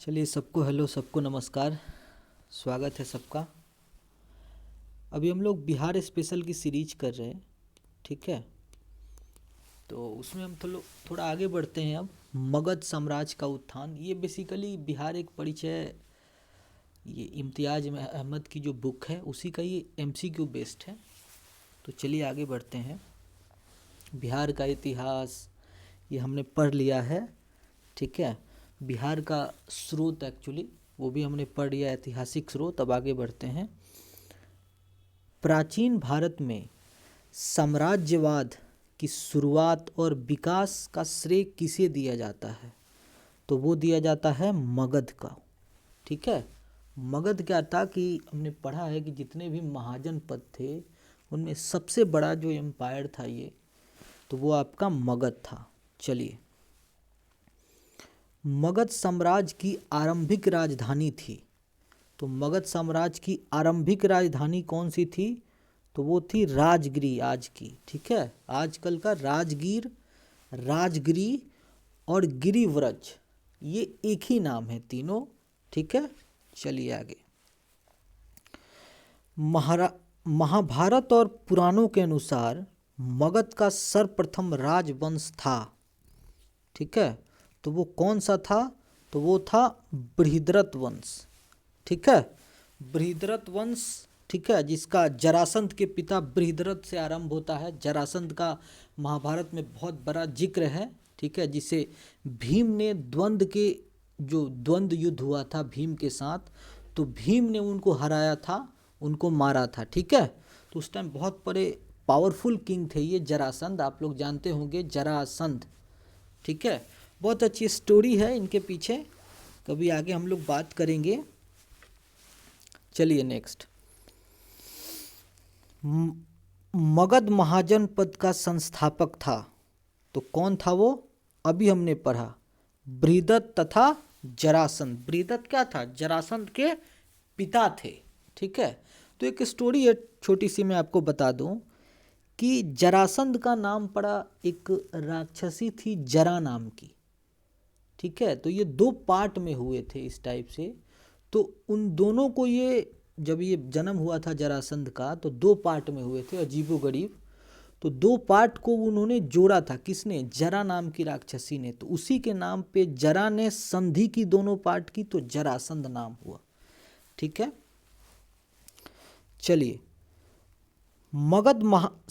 चलिए, सबको हेलो, सबको नमस्कार। स्वागत है सबका। अभी हम लोग बिहार स्पेशल की सीरीज कर रहे हैं, ठीक है। तो उसमें हम थोड़ा आगे बढ़ते हैं। अब मगध साम्राज्य का उत्थान, ये बेसिकली बिहार एक परिचय, ये इम्तियाज अहमद की जो बुक है उसी का ये एमसीक्यू बेस्ड है। तो चलिए आगे बढ़ते हैं। बिहार का इतिहास ये हमने पढ़ लिया है, ठीक है। बिहार का स्रोत एक्चुअली वो भी हमने पढ़ लिया, ऐतिहासिक स्रोत। अब आगे बढ़ते हैं। प्राचीन भारत में साम्राज्यवाद की शुरुआत और विकास का श्रेय किसे दिया जाता है? तो वो दिया जाता है मगध का, ठीक है। मगध क्या था कि हमने पढ़ा है कि जितने भी महाजनपद थे उनमें सबसे बड़ा जो एम्पायर था ये, तो वो आपका मगध था। चलिए, मगध साम्राज्य की आरंभिक राजधानी थी। तो मगध साम्राज्य की आरंभिक राजधानी कौन सी थी? तो वो थी राजगिरी, आज की, ठीक है। आजकल का राजगीर, राजगिरी और गिरिव्रज, ये एक ही नाम है तीनों, ठीक है। चलिए आगे। महाभारत और पुराणों के अनुसार मगध का सर्वप्रथम राजवंश था, ठीक है। तो वो कौन सा था? तो वो था बृहद्रथ वंश, ठीक है। बृहद्रथ वंश, ठीक है, जिसका जरासंध के पिता बृहद्रथ से आरंभ होता है। जरासंध का महाभारत में बहुत बड़ा जिक्र है, ठीक है, जिसे भीम ने जो द्वंद्व युद्ध हुआ था भीम के साथ, तो भीम ने उनको हराया था, उनको मारा था, ठीक है। तो उस टाइम बहुत बड़े पावरफुल किंग थे ये जरासंध, आप लोग जानते होंगे जरासंध, ठीक है। बहुत अच्छी स्टोरी है इनके पीछे, कभी आगे हम लोग बात करेंगे। चलिए नेक्स्ट। मगध महाजनपद का संस्थापक था, तो कौन था वो? अभी हमने पढ़ा, बृहद्रथ तथा जरासंध। बृहद्रथ क्या था? जरासंध के पिता थे, ठीक है। तो एक स्टोरी है छोटी सी, मैं आपको बता दूं कि जरासंध का नाम पड़ा एक राक्षसी थी जरा नाम की, ठीक है। तो ये दो पार्ट में हुए थे इस टाइप से। तो उन दोनों को जब ये जन्म हुआ था जरासंध का, तो दो पार्ट में हुए थे, अजीबोगरीब। तो दो पार्ट को उन्होंने जोड़ा था, किसने? जरा नाम की राक्षसी ने। तो उसी के नाम पे जरा ने संधि की दोनों पार्ट की, तो जरासंध नाम हुआ, ठीक है। चलिए, मगध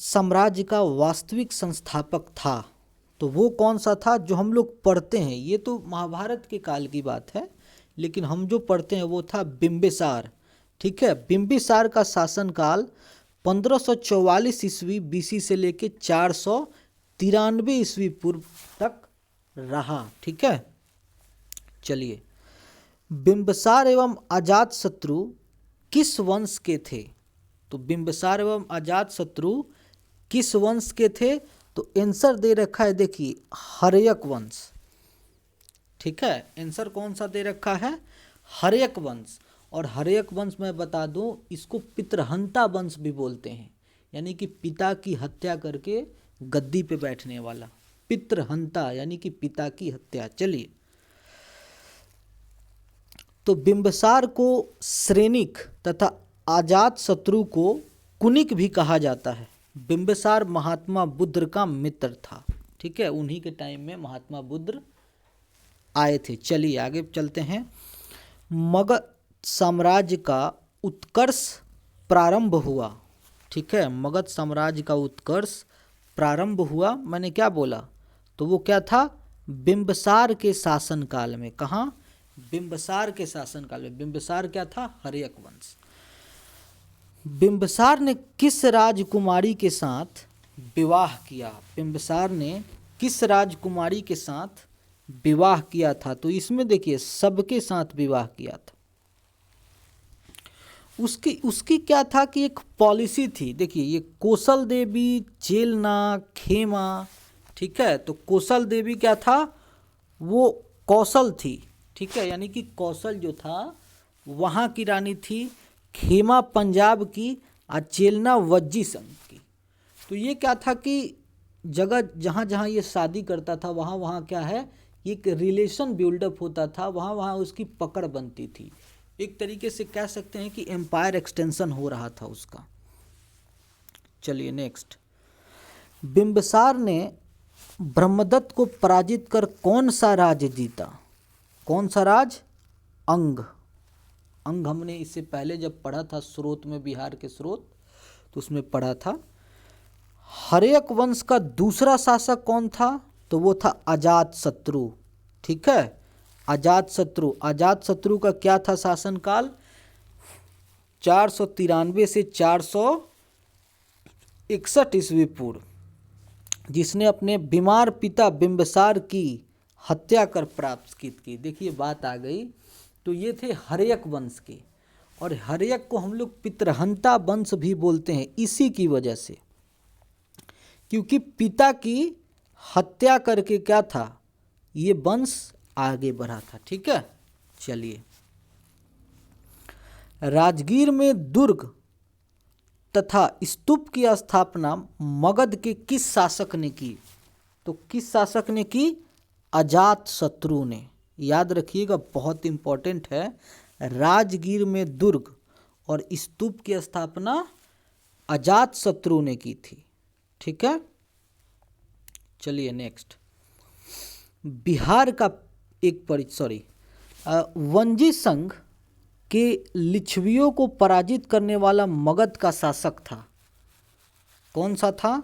साम्राज्य का वास्तविक संस्थापक था, तो वो कौन सा था जो हम लोग पढ़ते हैं? ये तो महाभारत के काल की बात है, लेकिन हम जो पढ़ते हैं वो था बिंबिसार, ठीक है। बिंबिसार का शासनकाल 1544 ईस्वी बीसी से लेके 493 ईस्वी पूर्व तक रहा, ठीक है। चलिए, बिंबिसार एवं अजातशत्रु किस वंश के थे? तो बिंबिसार एवं अजातशत्रु किस वंश के थे? तो आंसर दे रखा है, देखिए, हर्यक वंश, ठीक है। आंसर कौन सा दे रखा है? हर्यक वंश। और हर्यक वंश मैं बता दूं, इसको पितृहंता वंश भी बोलते हैं, यानी कि पिता की हत्या करके गद्दी पे बैठने वाला, पितृहंता यानी कि पिता की हत्या। चलिए, तो बिंबिसार को श्रेनिक तथा अजातशत्रु को कुनिक भी कहा जाता है। बिंबिसार महात्मा बुद्ध का मित्र था, ठीक है। उन्हीं के टाइम में महात्मा बुद्ध आए थे। चलिए आगे चलते हैं। मगध साम्राज्य का उत्कर्ष प्रारंभ हुआ, ठीक है। मगध साम्राज्य का उत्कर्ष प्रारंभ हुआ, मैंने क्या बोला? तो वो क्या था? बिंबिसार के शासनकाल में। कहाँ? बिंबिसार के शासनकाल में। बिंबिसार क्या था? हर्यक वंश। बिंबिसार ने किस राजकुमारी के साथ विवाह किया? बिंबिसार ने किस राजकुमारी के साथ विवाह किया था? तो इसमें देखिए, सबके साथ विवाह किया था। उसकी क्या था कि एक पॉलिसी थी, देखिए, ये कौशल देवी, चेलना, खेमा, ठीक है। तो कौशल देवी क्या था? वो कौशल थी, ठीक है, यानी कि कौशल जो था वहाँ की रानी थी, खेमा पंजाब की, और चेलना वज्जी संघ की। तो ये क्या था कि जगह जहाँ जहाँ ये शादी करता था वहाँ वहाँ क्या है एक रिलेशन बिल्डअप होता था, वहाँ वहाँ उसकी पकड़ बनती थी। एक तरीके से कह सकते हैं कि एम्पायर एक्सटेंशन हो रहा था उसका। चलिए नेक्स्ट, बिंबिसार ने ब्रह्मदत्त को पराजित कर कौन सा राज्य जीता? कौन सा राज? अंग। अंग हमने इससे पहले जब पढ़ा था स्रोत में, बिहार के स्रोत, तो उसमें पढ़ा था। हर्यक वंश का दूसरा शासक कौन था? तो वो था अजातशत्रु। ठीक है, अजातशत्रु। अजातशत्रु का क्या था शासनकाल? 493 से 461 ईस्वी पूर्व, जिसने अपने बीमार पिता बिंबिसार की हत्या कर प्राप्त की। देखिए बात आ गई। तो ये थे हर्यक वंश के, और हर्यक को हम लोग पितृहंता वंश भी बोलते हैं इसी की वजह से, क्योंकि पिता की हत्या करके क्या था, ये वंश आगे बढ़ा था। ठीक है, चलिए, राजगीर में दुर्ग तथा स्तूप की स्थापना मगध के किस शासक ने की? तो किस शासक ने की? अजातशत्रु ने। याद रखिएगा, बहुत इंपॉर्टेंट है। राजगीर में दुर्ग और स्तूप की स्थापना अजातशत्रु ने की थी। ठीक है, चलिए नेक्स्ट, बिहार का एक वंजी संघ के लिच्छवियों को पराजित करने वाला मगध का शासक था। कौन सा था?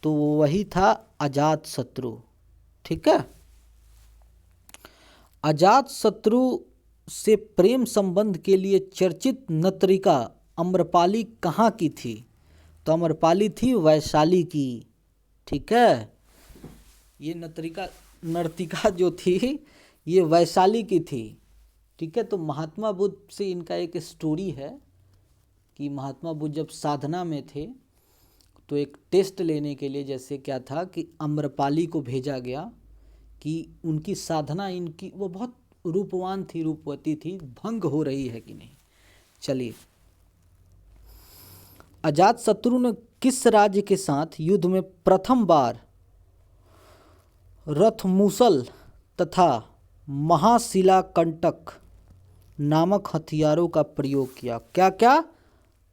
तो वही था अजातशत्रु। ठीक है, अजातशत्रु से प्रेम संबंध के लिए चर्चित नर्तिका अम्रपाली कहाँ की थी? तो अम्रपाली थी वैशाली की। ठीक है, ये नर्तिका जो थी ये वैशाली की थी। ठीक है, तो महात्मा बुद्ध से इनका एक स्टोरी है कि महात्मा बुद्ध जब साधना में थे तो एक टेस्ट लेने के लिए, जैसे क्या था कि अम्रपाली को भेजा गया कि उनकी साधना, इनकी वो बहुत रूपवान थी, रूपवती थी, भंग हो रही है कि नहीं। चलिए, अजातशत्रु ने किस राज्य के साथ युद्ध में प्रथम बार रथमूसल तथा महाशिलाकंटक नामक हथियारों का प्रयोग किया? क्या क्या?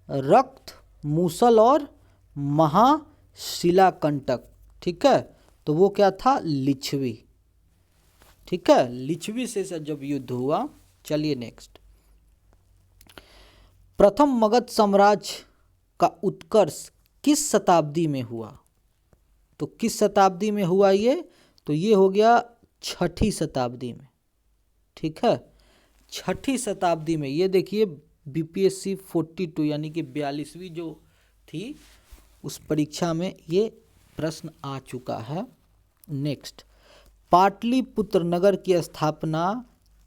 रक्त मूसल और महाशिलाकंटक। ठीक है, तो वो क्या था? लिच्छवी। ठीक है, लिच्छवी से जब युद्ध हुआ। चलिए नेक्स्ट, प्रथम मगध साम्राज्य का उत्कर्ष किस शताब्दी में हुआ? तो किस शताब्दी में हुआ ये? तो ये हो गया 6ठी शताब्दी में। ठीक है, 6ठी शताब्दी में। ये देखिए बीपीएससी 42 यानी कि 42वीं जो थी उस परीक्षा में ये प्रश्न आ चुका है। नेक्स्ट, पाटलिपुत्र नगर की स्थापना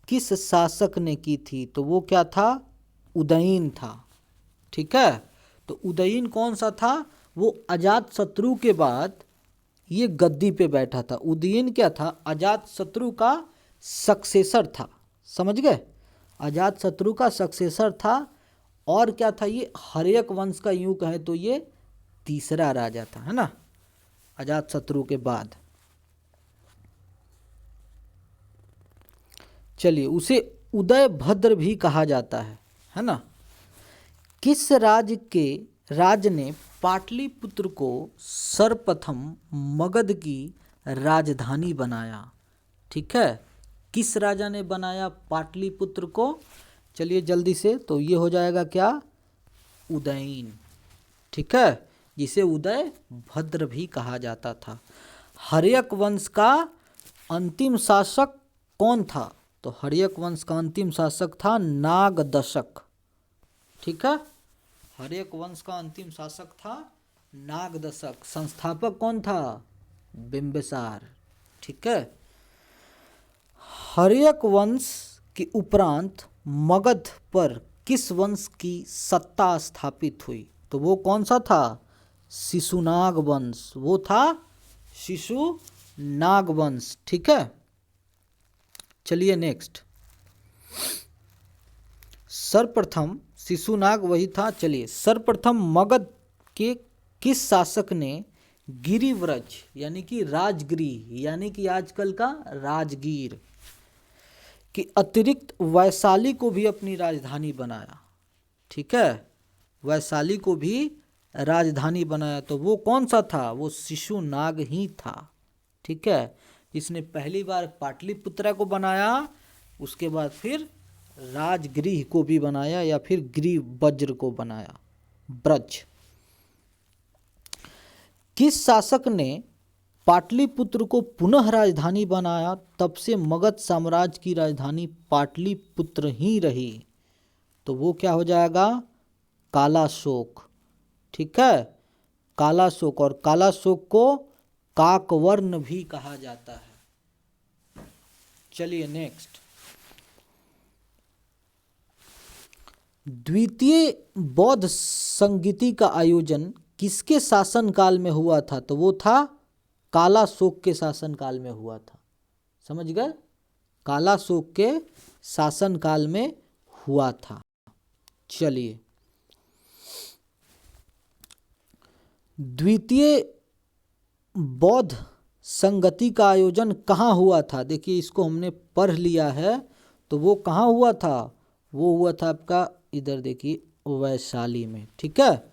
किस शासक ने की थी? तो वो क्या था? उदयीन था। ठीक है, तो उदयीन कौन सा था? वो अजातशत्रु के बाद ये गद्दी पे बैठा था। उदयीन क्या था? अजातशत्रु का सक्सेसर था। समझ गए? अजातशत्रु का सक्सेसर था। और क्या था? ये हर्यक वंश का, यूं कहें तो ये तीसरा राजा था, है ना, अजातशत्रु के बाद। चलिए, उसे उदयभद्र भी कहा जाता है ना। किस राज्य ने पाटलिपुत्र को सर्वप्रथम मगध की राजधानी बनाया? ठीक है, किस राजा ने बनाया पाटलिपुत्र को? चलिए जल्दी से, तो ये हो जाएगा क्या? उदयीन। ठीक है, जिसे उदयभद्र भी कहा जाता था। हर्यक वंश का अंतिम शासक कौन था? तो हर्यक वंश का अंतिम शासक था नागदशक। ठीक है, हर्यक वंश का अंतिम शासक था नागदशक। संस्थापक कौन था? बिंबिसार। ठीक है, हर्यक वंश के उपरांत मगध पर किस वंश की सत्ता स्थापित हुई? तो वो कौन सा था? शिशुनाग वंश। वो था शिशुनाग वंश। ठीक है, चलिए नेक्स्ट, सर्वप्रथम शिशुनाग वही था। चलिए, सर्वप्रथम मगध के किस शासक ने गिरिव्रज यानी कि राजगृह यानी कि आजकल का राजगीर के अतिरिक्त वैशाली को भी अपनी राजधानी बनाया। ठीक है, वैशाली को भी राजधानी बनाया। तो वो कौन सा था? वो शिशुनाग ही था। ठीक है, इसने पहली बार पाटलिपुत्रा को बनाया, उसके बाद फिर राजगृह को भी बनाया या फिर गिरिवज्र को बनाया, ब्रज। किस शासक ने पाटलिपुत्र को पुनः राजधानी बनाया? तब से मगध साम्राज्य की राजधानी पाटलिपुत्र ही रही। तो वो क्या हो जाएगा? कालाशोक। ठीक है, कालाशोक। और कालाशोक को काकवर्ण भी कहा जाता है। चलिए नेक्स्ट, द्वितीय बौद्ध संगीति का आयोजन किसके शासनकाल में हुआ था? तो वो था कालाशोक के शासनकाल में हुआ था। समझ गए? कालाशोक के शासनकाल में हुआ था। चलिए, द्वितीय बौद्ध संगति का आयोजन कहाँ हुआ था? देखिए, इसको हमने पढ़ लिया है। तो वो कहाँ हुआ था? वो हुआ था आपका, इधर देखिए, वैशाली में। ठीक है,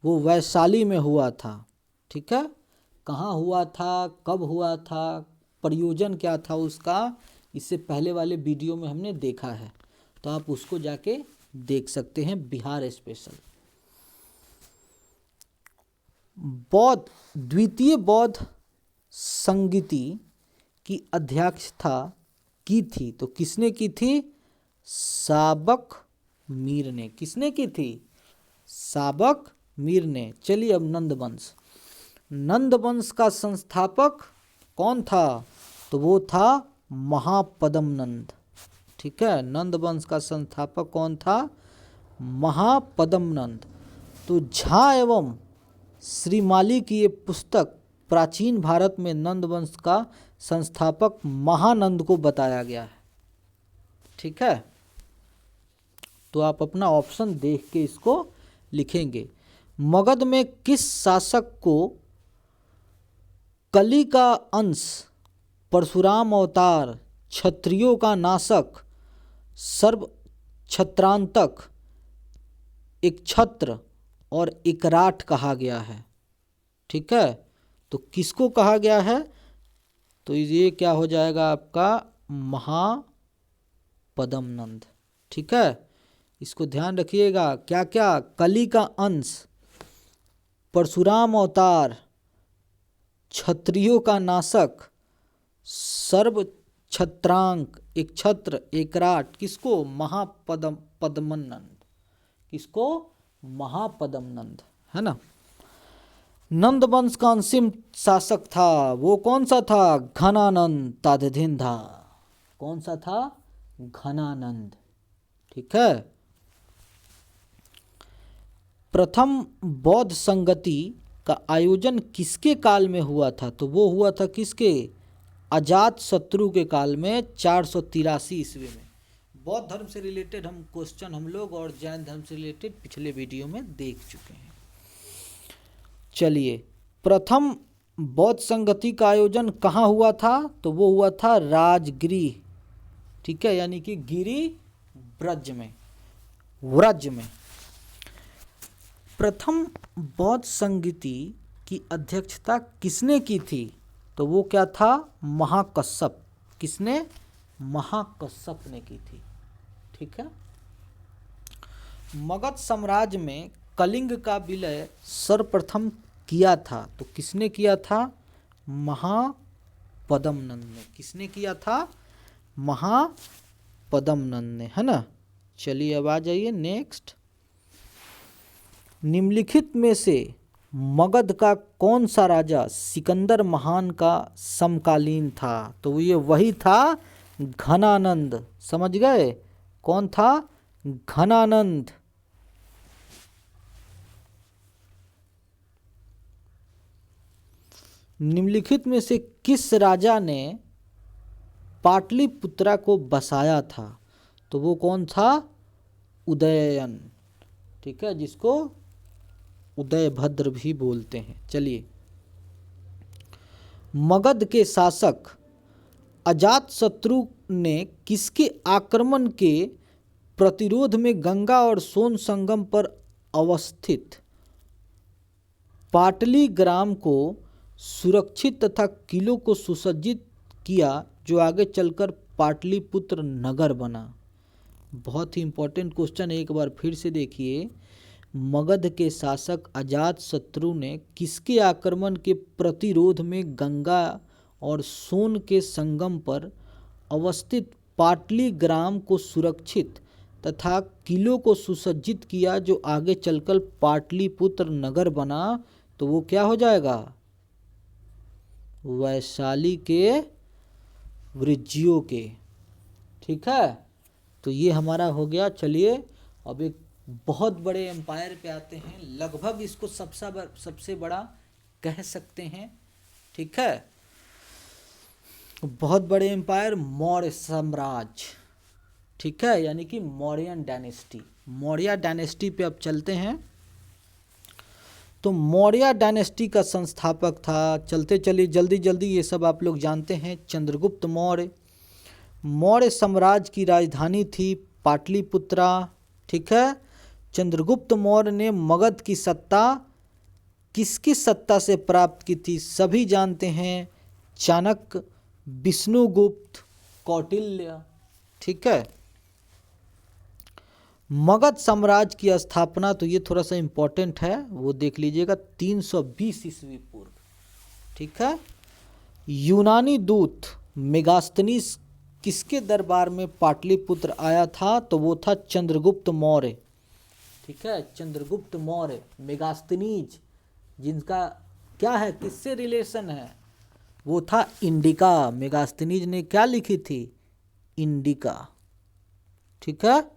वो वैशाली में हुआ था। ठीक है, कहाँ हुआ था, कब हुआ था, प्रयोजन क्या था उसका, इससे पहले वाले वीडियो में हमने देखा है। तो आप उसको जाके देख सकते हैं, बिहार स्पेशल। द्वितीय बौद्ध संगीति की अध्यक्षता की थी। तो किसने की थी? साबक मीर ने। किसने की थी? साबक मीर ने। चलिए अब नंदवंश। नंदवंश का संस्थापक कौन था? तो वो था महापद्म नंद। ठीक है, नंदवंश का संस्थापक कौन था? महापद्म नंद। तो झा एवं श्रीमाली की ये पुस्तक प्राचीन भारत में नंदवंश का संस्थापक महानंद को बताया गया है। ठीक है, तो आप अपना ऑप्शन देख के इसको लिखेंगे। मगध में किस शासक को कली का अंश, परशुराम अवतार, क्षत्रियों का नाशक, सर्व छत्रांतक, एक छत्र और एकराट कहा गया है? ठीक है, तो किसको कहा गया है? तो ये क्या हो जाएगा आपका? महापद्म नंद। ठीक है, इसको ध्यान रखिएगा। क्या क्या? कली का अंश, परशुराम अवतार, क्षत्रियों का नाशक, सर्व छत्रांक, एक छत्र, एकराट। किसको? महापद्म नंद। किसको? महापद्म नंद, है ना। नंदवंश का अंतिम शासक था, वो कौन सा था? घनानंद ताधधिंधा। कौन सा था? घनानंद। ठीक है, प्रथम बौद्ध संगति का आयोजन किसके काल में हुआ था? तो वो हुआ था किसके? अजात शत्रु के काल में, 483 ईस्वी में। बौद्ध धर्म से रिलेटेड हम क्वेश्चन हम लोग और जैन धर्म से रिलेटेड पिछले वीडियो में देख चुके हैं। चलिए, प्रथम बौद्ध संगति का आयोजन कहाँ हुआ था? तो वो हुआ था राजगृह। ठीक है, यानी कि गिरि ब्रज में, व्रज में। प्रथम बौद्ध संगति की अध्यक्षता किसने की थी? तो वो क्या था? महाकश्यप। किसने? महाकश्यप ने की थी। ठीक है, मगध साम्राज्य में कलिंग का विलय सर्वप्रथम किया था। तो किसने किया था? महापद्म नंद ने। किसने किया था? महापद्म नंद ने, है ना। चलिए अब आ जाइए नेक्स्ट। निम्नलिखित में से मगध का कौन सा राजा सिकंदर महान का समकालीन था? तो ये वही था घनानंद। समझ गए? कौन था? घनानंद। निम्नलिखित में से किस राजा ने पाटलिपुत्रा को बसाया था? तो वो कौन था? उदयन। ठीक है, जिसको उदयभद्र भी बोलते हैं। चलिए मगध के शासक अजातशत्रु ने किसके आक्रमण के प्रतिरोध में गंगा और सोन संगम पर अवस्थित पाटली ग्राम को सुरक्षित तथा किलों को सुसज्जित किया जो आगे चलकर पाटलिपुत्र नगर बना? बहुत ही इंपॉर्टेंट क्वेश्चन है, एक बार फिर से देखिए। मगध के शासक अजातशत्रु ने किसके आक्रमण के प्रतिरोध में गंगा और सोन के संगम पर अवस्थित पाटली ग्राम को सुरक्षित तथा किलों को सुसज्जित किया जो आगे चलकर पाटलिपुत्र नगर बना? तो वो क्या हो जाएगा? वैशाली के वृज्जियों के। ठीक है, तो ये हमारा हो गया। चलिए अब एक बहुत बड़े एम्पायर पे आते हैं, लगभग इसको सबसे बड़ा कह सकते हैं। ठीक है, बहुत बड़े एम्पायर मौर्य साम्राज्य। ठीक है, यानी कि मौर्यन डायनेस्टी। मौर्य डायनेस्टी पे अब चलते हैं। तो मौर्य डायनेस्टी का संस्थापक था, चलते चलिए जल्दी जल्दी ये सब आप लोग जानते हैं, चंद्रगुप्त मौर्य। मौर्य साम्राज्य की राजधानी थी पाटलिपुत्रा। ठीक है, चंद्रगुप्त मौर्य ने मगध की सत्ता किसकी सत्ता से प्राप्त की थी? सभी जानते हैं, चाणक्य, विष्णुगुप्त, कौटिल्य। ठीक है, मगध साम्राज्य की स्थापना, तो ये थोड़ा सा इम्पोर्टेंट है, वो देख लीजिएगा, 320 ईस्वी पूर्व। ठीक है, यूनानी दूत मेगास्थनीज किसके दरबार में पाटलिपुत्र आया था? तो वो था चंद्रगुप्त मौर्य। ठीक है, चंद्रगुप्त मौर्य, मेगास्थनीज जिनका क्या है, किससे रिलेशन है? वो था इंडिका। मेगास्थनीज ने क्या लिखी थी? इंडिका। ठीक है,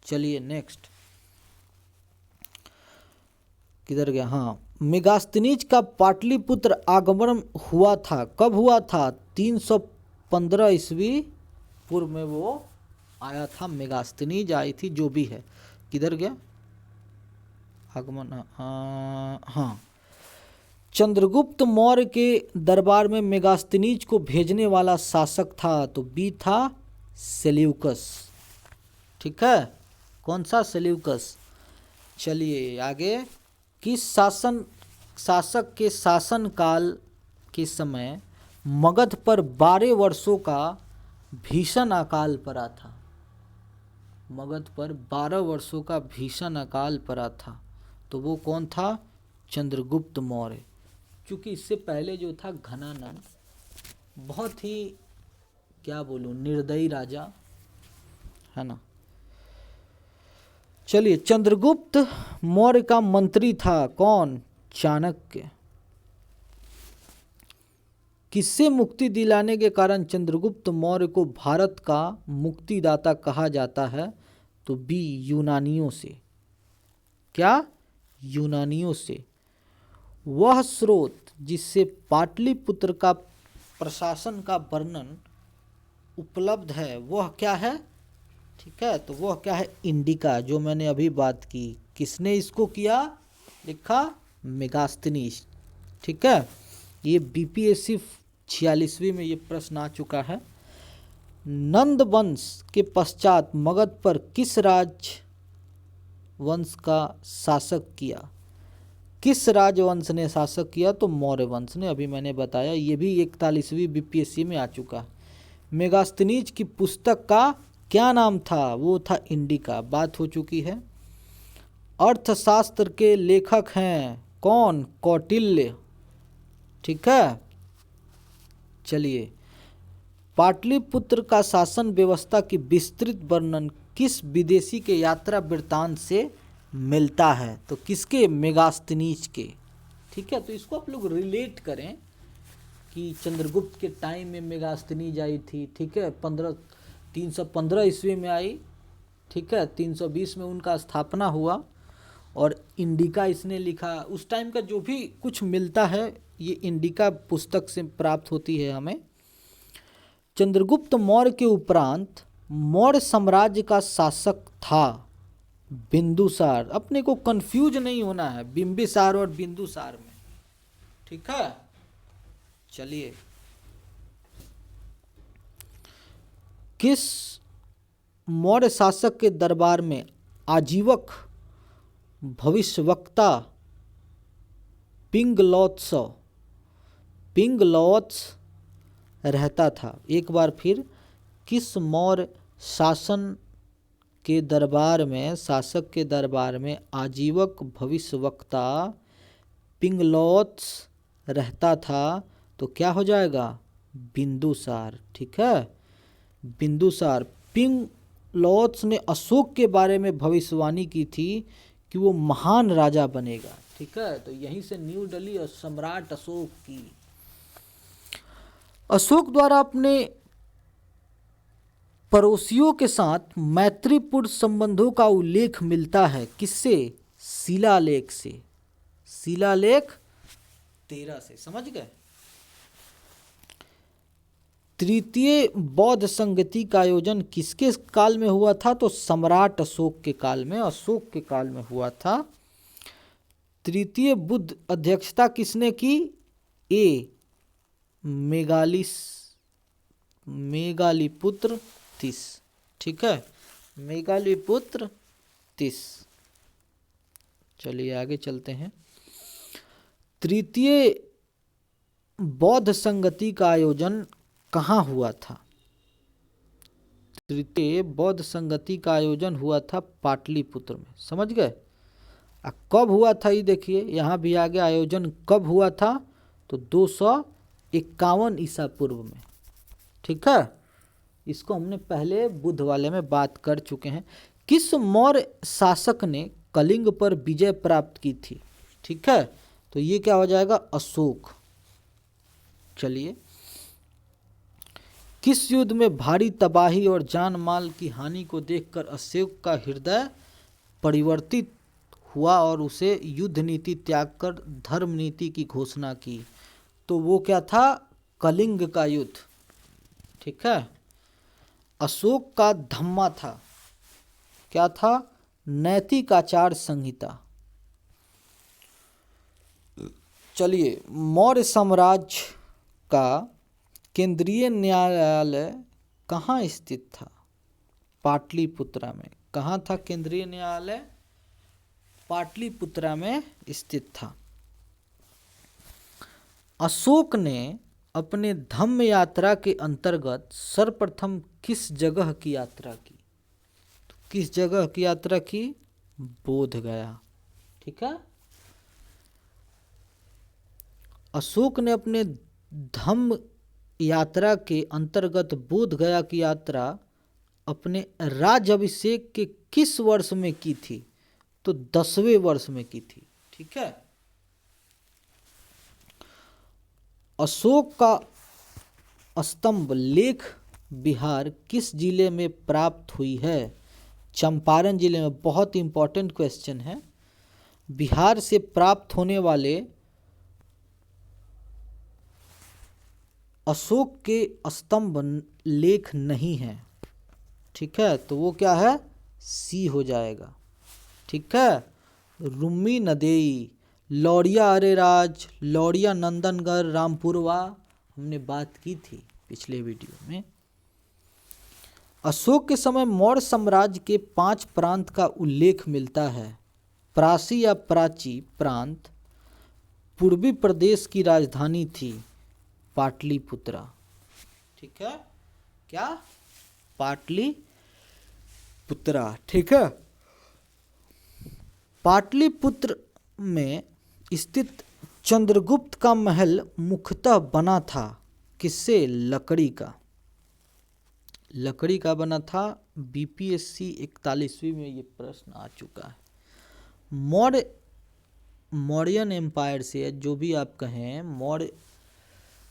चलिए नेक्स्ट, किधर गया? हाँ, मेगास्थनीज का पाटलिपुत्र आगमन हुआ था, कब हुआ था? 315 ईस्वी पूर्व में वो आया था। मेगास्थनीज आई थी, जो भी है। किधर गया आगमन? हाँ, चंद्रगुप्त मौर्य के दरबार में मेगास्थनीज को भेजने वाला शासक था, तो बी था सेल्यूकस। ठीक है, कौन सा? सेल्यूकस। चलिए आगे, किस शासक के शासनकाल के समय मगध पर 12 वर्षों का भीषण अकाल पड़ा था? मगध पर 12 वर्षों का भीषण अकाल पड़ा था, तो वो कौन था? चंद्रगुप्त मौर्य। क्योंकि इससे पहले जो था घनानंद, बहुत ही क्या बोलूं, निर्दयी राजा है ना। चलिए, चंद्रगुप्त मौर्य का मंत्री था कौन? चाणक्य। किससे मुक्ति दिलाने के कारण चंद्रगुप्त मौर्य को भारत का मुक्तिदाता कहा जाता है? तो बी, यूनानियों से। क्या? यूनानियों से। वह स्रोत जिससे पाटलिपुत्र का प्रशासन का वर्णन उपलब्ध है, वह क्या है? ठीक है, तो वह क्या है? इंडिका, जो मैंने अभी बात की। किसने इसको किया? लिखा मेगास्थनीज। ठीक है, ये बीपीएससी 46वीं में ये प्रश्न आ चुका है। नंद वंश के पश्चात मगध पर किस राजवंश का शासक किया? किस राजवंश ने शासक किया? तो मौर्य वंश ने, अभी मैंने बताया, ये भी 41वीं बीपीएससी में आ चुका। मेगास्थनीज की पुस्तक का क्या नाम था? वो था इंडिका, बात हो चुकी है। अर्थशास्त्र के लेखक हैं कौन? कौटिल्य। ठीक है, चलिए, पाटलिपुत्र का शासन व्यवस्था की विस्तृत वर्णन किस विदेशी के यात्रा वृत्तांत से मिलता है? तो किसके? मेगास्थनीज के। ठीक है, तो इसको आप लोग रिलेट करें कि चंद्रगुप्त के टाइम में मेगास्थनीज आई थी। ठीक है, 315 ईस्वी में आई। ठीक है, 320 में उनका स्थापना हुआ और इंडिका इसने लिखा। उस टाइम का जो भी कुछ मिलता है ये इंडिका पुस्तक से प्राप्त होती है हमें। चंद्रगुप्त मौर्य के उपरांत मौर्य साम्राज्य का शासक था बिंदुसार। अपने को कंफ्यूज नहीं होना है बिंबिसार और बिंदुसार में। ठीक है, चलिए, किस मौर्य शासक के दरबार में आजीवक भविष्यवक्ता पिंगलौत्स रहता था? एक बार फिर, किस मौर्य शासक के दरबार में आजीवक भविष्यवक्ता पिंगलौत्स रहता था? तो क्या हो जाएगा? बिंदुसार। ठीक है, बिंदुसार। पिंगलौत्स ने अशोक के बारे में भविष्यवाणी की थी कि वो महान राजा बनेगा। ठीक है, तो यहीं से न्यू डली और सम्राट अशोक की। अशोक द्वारा अपने पड़ोसियों के साथ मैत्रीपूर्ण संबंधों का उल्लेख मिलता है किससे? शिलालेख से। शिलालेख 13 से। समझ गए? तृतीय बौद्ध संगति का आयोजन किसके काल में हुआ था? तो सम्राट अशोक के काल में, अशोक के काल में हुआ था। तृतीय बुद्ध अध्यक्षता किसने की? ए मेगालिपुत्र तीस। ठीक है, मेगालिपुत्र 30। चलिए आगे चलते हैं। तृतीय बौद्ध संगति का आयोजन कहाँ हुआ था? तृतीय बौद्ध संगति का आयोजन हुआ था पाटलिपुत्र में। समझ गए? कब हुआ था ये देखिए, यहाँ भी आ गया आयोजन कब हुआ था? तो 251 ईसा पूर्व में। ठीक है, इसको हमने पहले बुद्ध वाले में बात कर चुके हैं। किस मौर्य शासक ने कलिंग पर विजय प्राप्त की थी? ठीक है, तो ये क्या हो जाएगा? अशोक। चलिए, किस युद्ध में भारी तबाही और जान माल की हानि को देखकर अशोक का हृदय परिवर्तित हुआ और उसे युद्ध नीति त्याग कर धर्म नीति की घोषणा की? तो वो क्या था? कलिंग का युद्ध। ठीक है, अशोक का धम्मा था। क्या था? नैतिक आचार संहिता। चलिए, मौर्य साम्राज्य का केंद्रीय न्यायालय कहाँ स्थित था? पाटलिपुत्रा में। कहाँ था केंद्रीय न्यायालय? पाटलिपुत्रा में स्थित था। अशोक ने अपने धम्म यात्रा के अंतर्गत सर्वप्रथम किस जगह की यात्रा की? तो किस जगह की यात्रा की? बोध गया। ठीक है, अशोक ने अपने धम्म यात्रा के अंतर्गत बोध गया की यात्रा अपने राज्याभिषेक के किस वर्ष में की थी? तो 10वें वर्ष में की थी। ठीक है, अशोक का स्तंभ लेख बिहार किस जिले में प्राप्त हुई है? चंपारण जिले में। बहुत इंपॉर्टेंट क्वेश्चन है। बिहार से प्राप्त होने वाले अशोक के स्तंभ लेख नहीं है। ठीक है, तो वो क्या है? सी हो जाएगा। ठीक है, रुम्मी नदेई, लौरिया अरेराज, लौरिया नंदनगढ़, रामपुरवा हमने बात की थी पिछले वीडियो में। अशोक के समय मौर्य साम्राज्य के 5 प्रांत का उल्लेख मिलता है। प्राची या प्राची प्रांत पूर्वी प्रदेश की राजधानी थी पाटलिपुत्रा। ठीक है, क्या? पाटलिपुत्रा। ठीक है, पाटलिपुत्र में स्थित चंद्रगुप्त का महल मुख्यतः बना था किससे? लकड़ी का। लकड़ी का बना था। बीपीएससी 41वीं में ये प्रश्न आ चुका है। मौर्यन एम्पायर से, जो भी आप कहें, मौर्य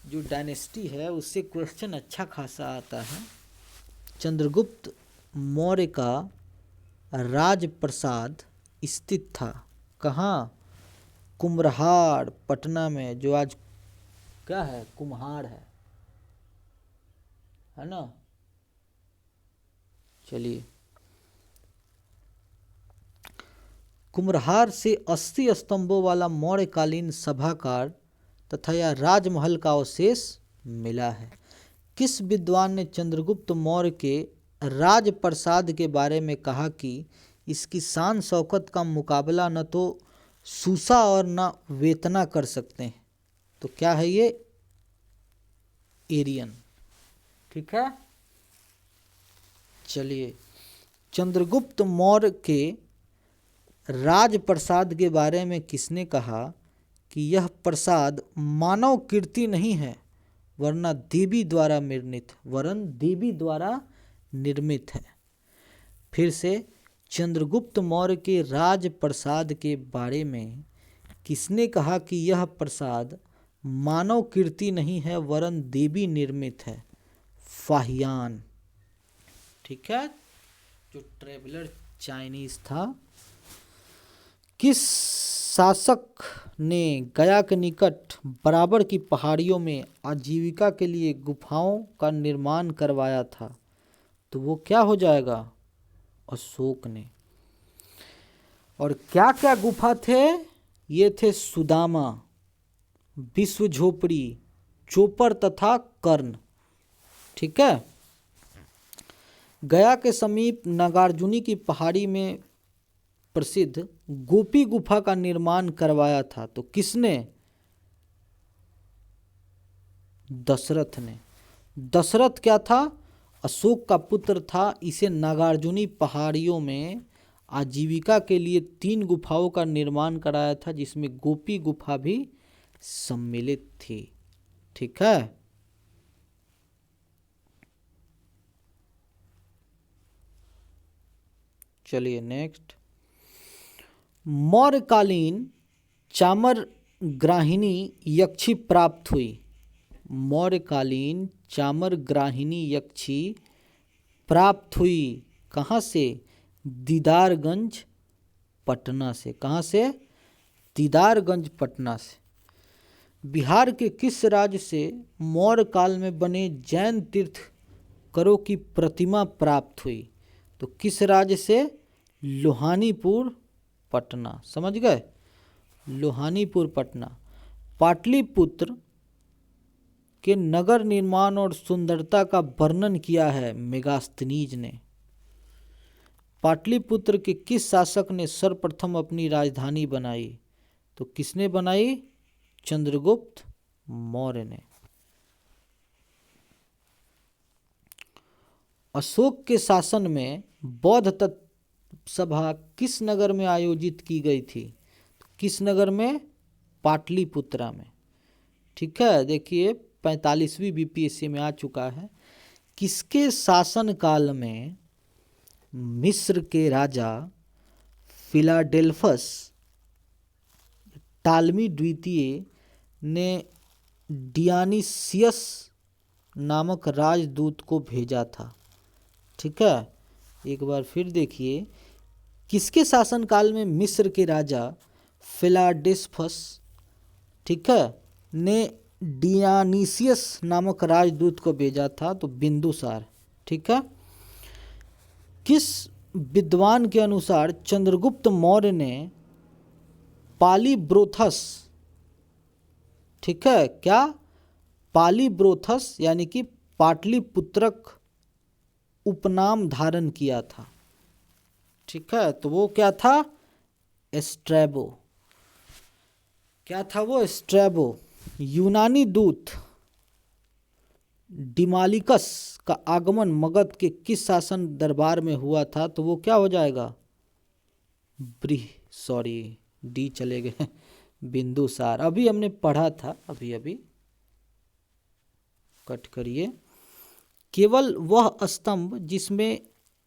जो डायनेस्टी है उससे क्वेश्चन अच्छा खासा आता है। चंद्रगुप्त मौर्य का राजप्रसाद स्थित था कहाँ? कुम्हरार, पटना में, जो आज क्या है? कुम्हार है ना? चलिए, कुम्हरार से 80 स्तंभों वाला मौर्यकालीन सभागार तथा यह राजमहल का अवशेष मिला है। किस विद्वान ने चंद्रगुप्त मौर्य के राजप्रसाद के बारे में कहा कि इसकी शान शौकत का मुकाबला न तो सूसा और न वेतना कर सकते हैं? तो क्या है ये? एरियन। ठीक है, चलिए, चंद्रगुप्त मौर्य के राजप्रसाद के बारे में किसने कहा कि यह प्रसाद मानव कीर्ति नहीं है वरना देवी द्वारा निर्मित है? फिर से, चंद्रगुप्त मौर्य के राजप्रसाद के बारे में किसने कहा कि यह प्रसाद मानव कीर्ति नहीं है वरन देवी निर्मित है? फाहियान। ठीक है, जो ट्रेवलर चाइनीज था। किस शासक ने गया के निकट बराबर की पहाड़ियों में आजीविका के लिए गुफाओं का निर्माण करवाया था? तो वो क्या हो जाएगा? अशोक ने। और क्या क्या गुफा थे? ये थे सुदामा, विश्व झोपड़ी, चोपर तथा कर्ण। ठीक है, गया के समीप नागार्जुनी की पहाड़ी में प्रसिद्ध गोपी गुफा का निर्माण करवाया था। तो किसने? दशरथ ने। दशरथ क्या था? अशोक का पुत्र था। इसे नागार्जुनी पहाड़ियों में आजीविका के लिए 3 गुफाओं का निर्माण कराया था, जिसमें गोपी गुफा भी सम्मिलित थी। ठीक है, चलिए नेक्स्ट। मौर्यकालीन चामर ग्राहिणी यक्षी प्राप्त हुई। मौर्यकालीन चामर ग्राहिणी यक्षी प्राप्त हुई कहाँ से? दीदारगंज पटना से। कहाँ से? दीदारगंज पटना से। बिहार के किस राज्य से मौर्य काल में बने जैन तीर्थकरों की प्रतिमा प्राप्त हुई? तो किस राज्य से? लोहानीपुर पटना। समझ गए? लोहानीपुर पटना। पाटलिपुत्र के नगर निर्माण और सुंदरता का वर्णन किया है मेगास्थनीज ने। पाटलिपुत्र के किस शासक ने सर्वप्रथम अपनी राजधानी बनाई? तो किसने बनाई? चंद्रगुप्त मौर्य ने। अशोक के शासन में बौद्ध सभा किस नगर में आयोजित की गई थी? तो किस नगर में? पाटलिपुत्रा में। ठीक है, देखिए 45वीं बीपीएससी में आ चुका है। किसके शासन काल में मिस्र के राजा फिलाडेल्फस टालमी द्वितीय ने डियानिसियस नामक राजदूत को भेजा था? ठीक है, एक बार फिर देखिए, किसके शासनकाल में मिस्र के राजा फिलाडेल्फस, ठीक है, ने डियानिसियस नामक राजदूत को भेजा था? तो बिंदुसार। ठीक है, किस विद्वान के अनुसार चंद्रगुप्त मौर्य ने पालीब्रोथस, ठीक है, क्या? पालीब्रोथस यानी कि पाटलिपुत्रक उपनाम धारण किया था? ठीक है, तो वो क्या था? एस्ट्रेबो। क्या था वो? एस्ट्रेबो। यूनानी दूत डिमालिकस का आगमन मगध के किस शासन दरबार में हुआ था? तो वो क्या हो जाएगा? डी चले गए, बिंदुसार। अभी हमने पढ़ा था, अभी कट करिए। केवल वह स्तंभ जिसमें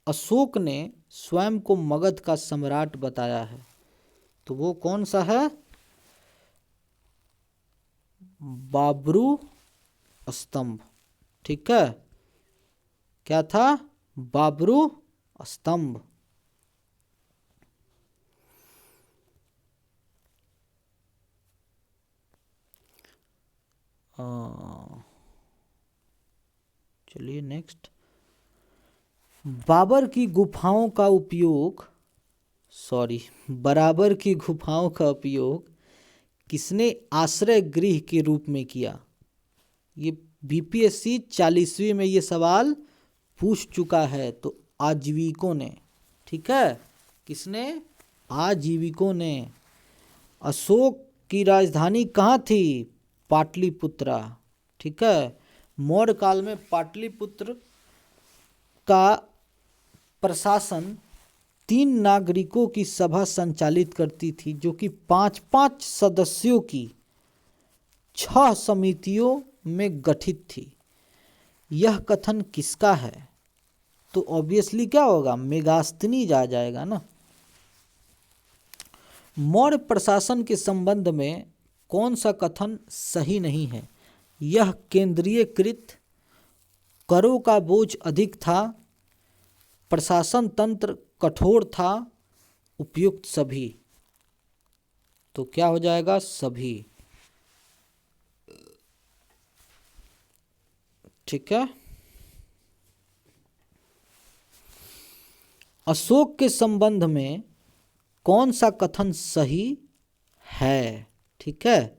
अशोक ने स्वयं को मगध का सम्राट बताया है, तो वो कौन सा है? बाबरू स्तंभ। ठीक है, क्या था? बाबरू स्तंभ। चलिए नेक्स्ट। बराबर की गुफाओं का उपयोग किसने आश्रय गृह के रूप में किया? ये बीपीएससी 40वीं में ये सवाल पूछ चुका है। तो आजीविकों ने, ठीक है, किसने? आजीविकों ने। अशोक की राजधानी कहाँ थी? पाटलिपुत्रा, ठीक है। मौर्य काल में पाटलिपुत्र का प्रशासन 3 नागरिकों की सभा संचालित करती थी, जो कि 5-5 सदस्यों की 6 समितियों में गठित थी। यह कथन किसका है? तो ऑब्वियसली क्या होगा? मेगास्थनीज आ जाएगा ना। मौर्य प्रशासन के संबंध में कौन सा कथन सही नहीं है? यह केंद्रीयकृत, करों का बोझ अधिक था, प्रशासन तंत्र कठोर था, उपयुक्त सभी। तो क्या हो जाएगा? सभी, ठीक है। अशोक के संबंध में कौन सा कथन सही है? ठीक है।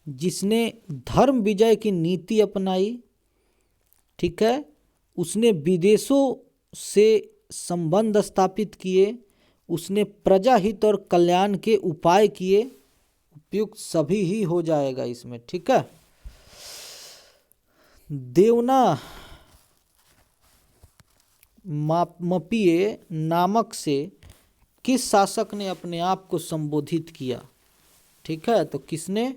जिसने धर्म विजय की नीति अपनाई, ठीक है, उसने विदेशों से संबंध स्थापित किए, उसने प्रजाहित और कल्याण के उपाय किए, उपयुक्त सभी ही हो जाएगा इसमें, ठीक है। देवना मपीय नामक से किस शासक ने अपने आप को संबोधित किया? ठीक है, तो किसने?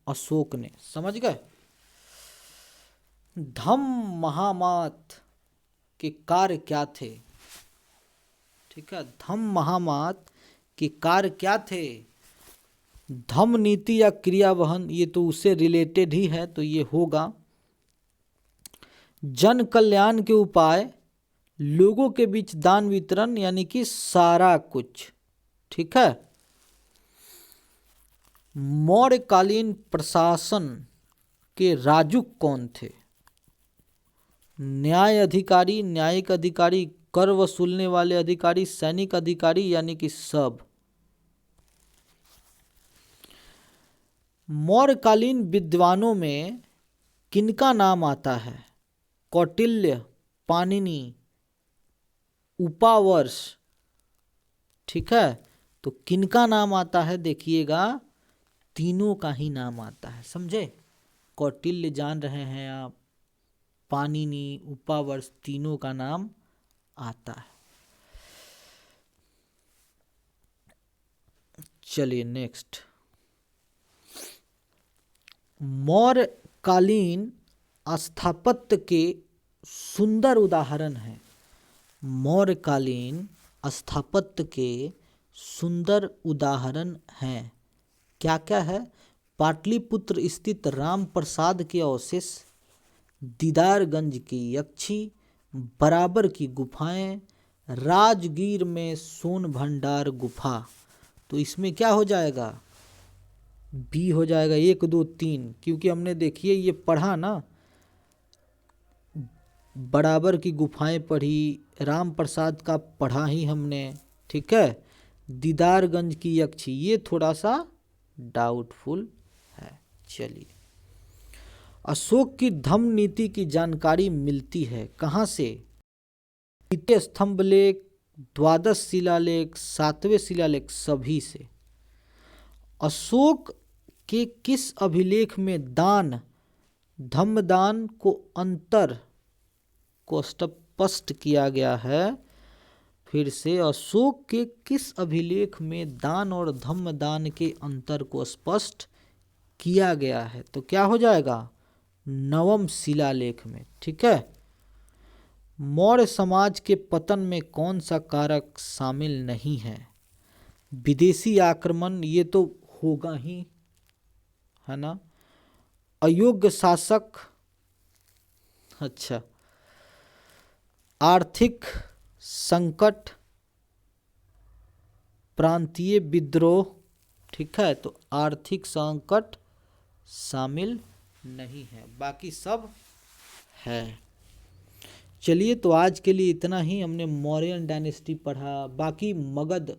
अशोक ने। समझ गए? धम्म महामात के कार्य क्या थे? ठीक है, धम्म महामात के कार्य क्या थे? धम्म नीति या क्रियावहन, ये तो उससे रिलेटेड ही है, तो ये होगा जन कल्याण के उपाय, लोगों के बीच दान वितरण, यानी कि सारा कुछ, ठीक है। मौर्यकालीन प्रशासन के राजुक कौन थे? न्याय अधिकारी, न्यायिक अधिकारी, कर वसूलने वाले अधिकारी, सैनिक अधिकारी, यानी कि सब। मौर्यकालीन विद्वानों में किनका नाम आता है? कौटिल्य, पाणिनि, उपावर्ष, ठीक है। तो किनका नाम आता है? देखिएगा, तीनों का ही नाम आता है, समझे? कौटिल्य जान रहे हैं आप, पाणिनि, उपावर्ष, तीनों का नाम आता है। चलिए नेक्स्ट। मौर्यकालीन स्थापत्य के सुंदर उदाहरण हैं। मौर्यकालीन स्थापत्य के सुंदर उदाहरण हैं। क्या क्या है? पाटलिपुत्र स्थित राम प्रसाद के अवशेष, दीदारगंज की यक्षी, बराबर की गुफाएं, राजगीर में सोन भंडार गुफा। तो इसमें क्या हो जाएगा? बी हो जाएगा, 1, 2, 3, क्योंकि हमने देखिए ये पढ़ा ना, बराबर की गुफाएं पढ़ी, राम प्रसाद का पढ़ा ही हमने, ठीक है। दीदारगंज की यक्षी, ये थोड़ा सा डाउटफुल है। चलिए, अशोक की धम्म नीति की जानकारी मिलती है कहाँ से? द्वितीय स्तंभ लेख, द्वादश शिलालेख, 7वें शिलालेख, सभी से। अशोक के किस अभिलेख में दान, धम्मदान को अंतर को स्पष्ट किया गया है? फिर से, अशोक के किस अभिलेख में दान और धम्मदान के अंतर को स्पष्ट किया गया है? तो क्या हो जाएगा? 9वें शिलालेख में, ठीक है। मौर्य समाज के पतन में कौन सा कारक शामिल नहीं है? विदेशी आक्रमण, ये तो होगा ही, है ना। अयोग्य शासक, अच्छा, आर्थिक संकट, प्रांतीय विद्रोह, ठीक है। तो आर्थिक संकट शामिल नहीं है, बाकी सब है। चलिए, तो आज के लिए इतना ही। हमने मौर्यन डायनेस्टी पढ़ा, बाकी मगध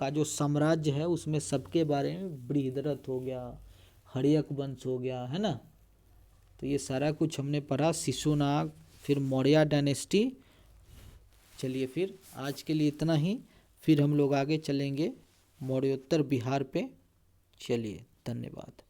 का जो साम्राज्य है उसमें सबके बारे में, बृहद्रथ हो गया, हर्यक वंश हो गया, है ना। तो ये सारा कुछ हमने पढ़ा, शिशुनाग, फिर मौर्य डायनेस्टी। चलिए फिर आज के लिए इतना ही, फिर हम लोग आगे चलेंगे मौर्योत्तर बिहार पे। चलिए, धन्यवाद।